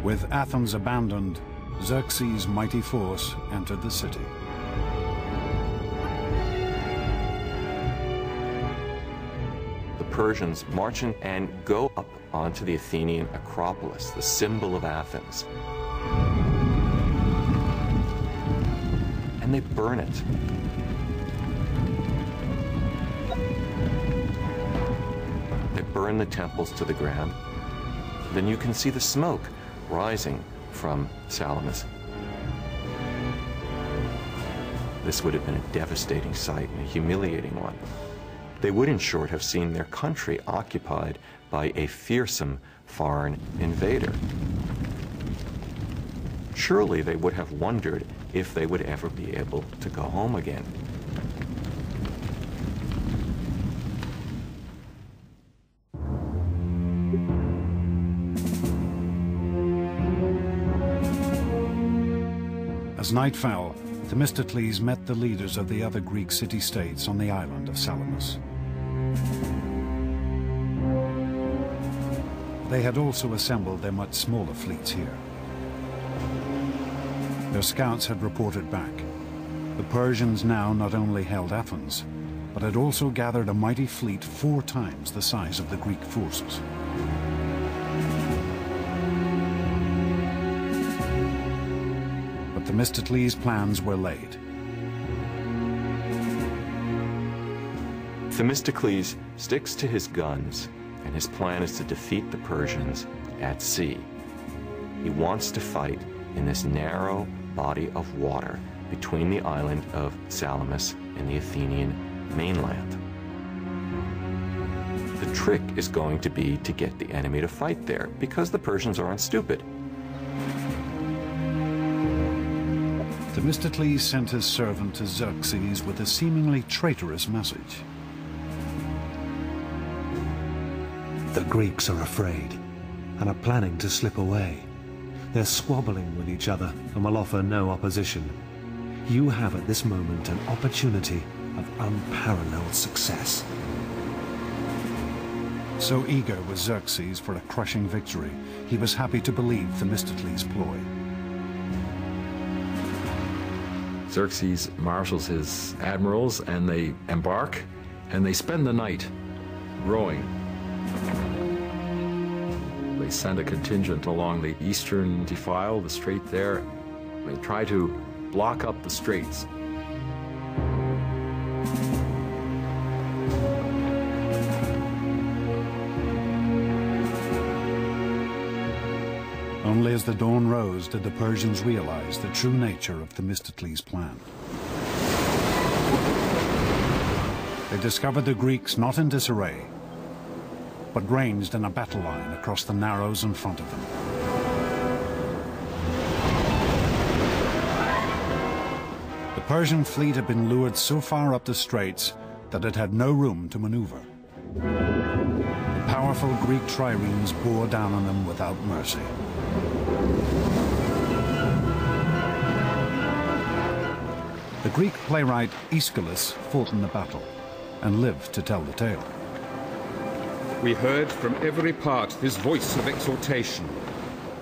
With Athens abandoned, Xerxes' mighty force entered the city. The Persians march in and go up onto the Athenian Acropolis, the symbol of Athens. And they burn it. They burn the temples to the ground. Then you can see the smoke rising from Salamis. This would have been a devastating sight and a humiliating one. They would, in short, have seen their country occupied by a fearsome foreign invader. Surely they would have wondered if they would ever be able to go home again. As night fell, Themistocles met the leaders of the other Greek city-states on the island of Salamis. They had also assembled their much smaller fleets here. Their scouts had reported back. The Persians now not only held Athens, but had also gathered a mighty fleet 4 times the size of the Greek forces. But Themistocles' plans were laid. Themistocles sticks to his guns, and his plan is to defeat the Persians at sea. He wants to fight in this narrow body of water between the island of Salamis and the Athenian mainland. The trick is going to be to get the enemy to fight there, because the Persians aren't stupid. Themistocles sent his servant to Xerxes with a seemingly traitorous message. The Greeks are afraid and are planning to slip away. They're squabbling with each other and will offer no opposition. You have at this moment an opportunity of unparalleled success. So eager was Xerxes for a crushing victory, he was happy to believe Themistocles' ploy. Xerxes marshals his admirals and they embark and they spend the night rowing. They send a contingent along the eastern defile, the strait there. They try to block up the straits. Only as the dawn rose did the Persians realize the true nature of Themistocles' plan. They discovered the Greeks not in disarray, but ranged in a battle line across the narrows in front of them. The Persian fleet had been lured so far up the straits that it had no room to maneuver. The powerful Greek triremes bore down on them without mercy. The Greek playwright Aeschylus fought in the battle and lived to tell the tale. We heard from every part this voice of exhortation.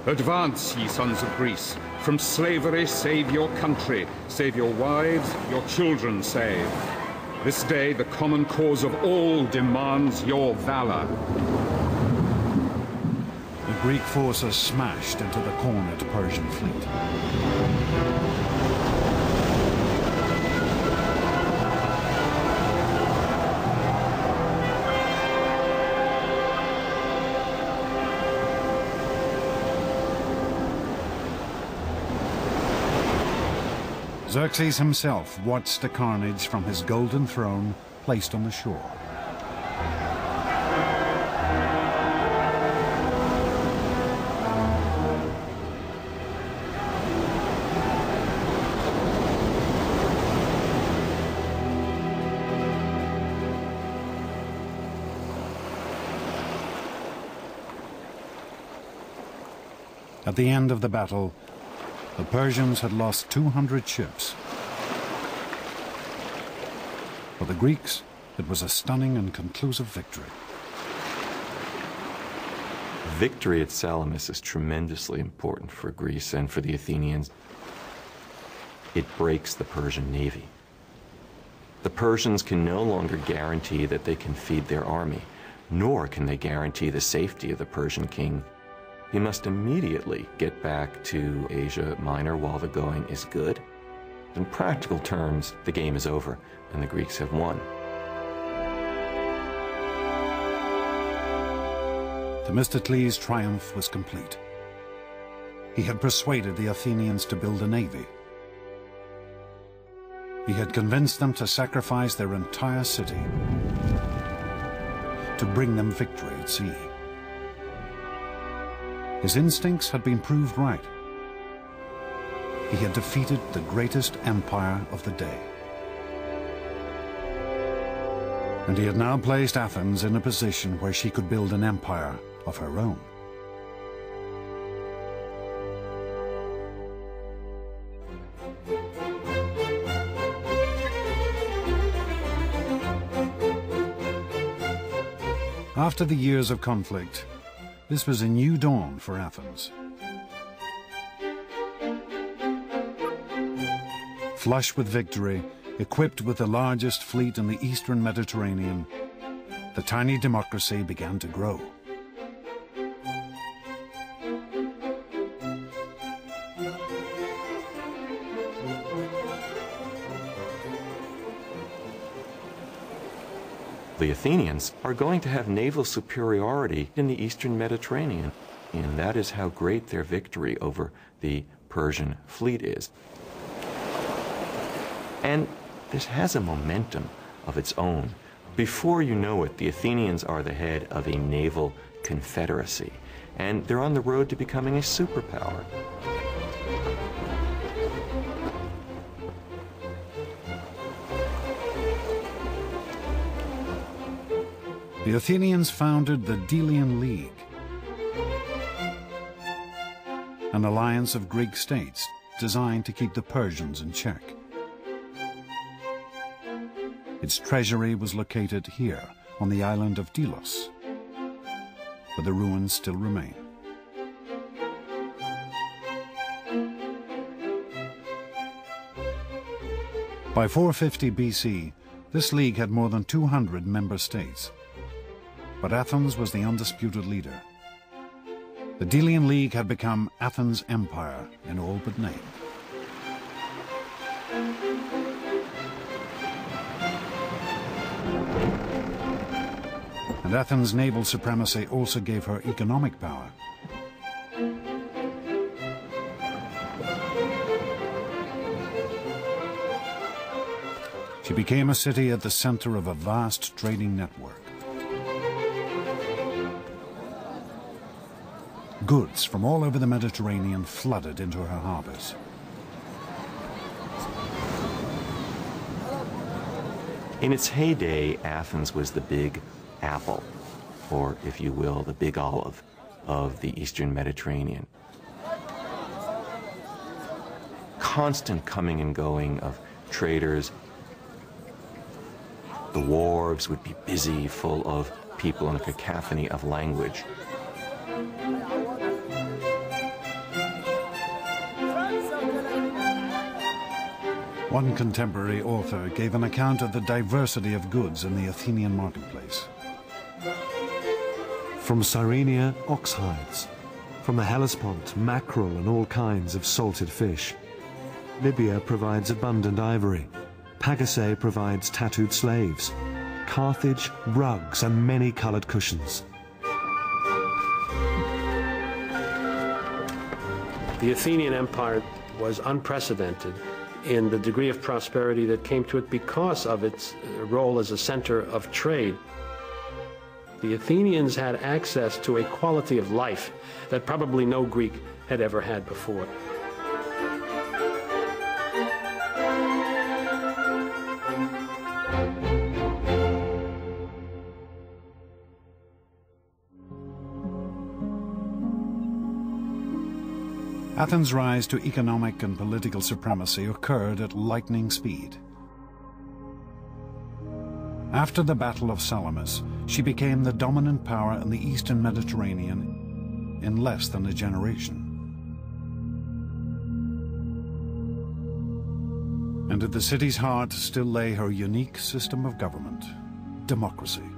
Advance, ye sons of Greece. From slavery save your country. Save your wives, your children save. This day the common cause of all demands your valor. The Greek forces smashed into the cornered Persian fleet. Xerxes himself watched the carnage from his golden throne placed on the shore. At the end of the battle, the Persians had lost 200 ships. For the Greeks, it was a stunning and conclusive victory. Victory at Salamis is tremendously important for Greece and for the Athenians. It breaks the Persian navy. The Persians can no longer guarantee that they can feed their army, nor can they guarantee the safety of the Persian king. He must immediately get back to Asia Minor while the going is good. In practical terms, the game is over, and the Greeks have won. Themistocles' triumph was complete. He had persuaded the Athenians to build a navy. He had convinced them to sacrifice their entire city to bring them victory at sea. His instincts had been proved right. He had defeated the greatest empire of the day. And he had now placed Athens in a position where she could build an empire of her own. After the years of conflict, this was a new dawn for Athens. Flush with victory, equipped with the largest fleet in the eastern Mediterranean, the tiny democracy began to grow. The Athenians are going to have naval superiority in the eastern Mediterranean, and that is how great their victory over the Persian fleet is. And this has a momentum of its own. Before you know it, the Athenians are the head of a naval confederacy, and they're on the road to becoming a superpower. The Athenians founded the Delian League, an alliance of Greek states designed to keep the Persians in check. Its treasury was located here on the island of Delos, but the ruins still remain. By 450 BC, this league had more than 200 member states. But Athens was the undisputed leader. The Delian League had become Athens' empire in all but name. And Athens' naval supremacy also gave her economic power. She became a city at the center of a vast trading network. Goods from all over the Mediterranean flooded into her harbors. In its heyday, Athens was the big apple, or if you will, the big olive of the eastern Mediterranean. Constant coming and going of traders. The wharves would be busy, full of people in a cacophony of language. One contemporary author gave an account of the diversity of goods in the Athenian marketplace. From Cyrenia, ox hides. From the Hellespont, mackerel and all kinds of salted fish. Libya provides abundant ivory. Pagasae provides tattooed slaves. Carthage, rugs and many colored cushions. The Athenian Empire was unprecedented in the degree of prosperity that came to it because of its role as a center of trade. The Athenians had access to a quality of life that probably no Greek had ever had before. Athens' rise to economic and political supremacy occurred at lightning speed. After the Battle of Salamis, she became the dominant power in the eastern Mediterranean in less than a generation. And at the city's heart still lay her unique system of government, democracy.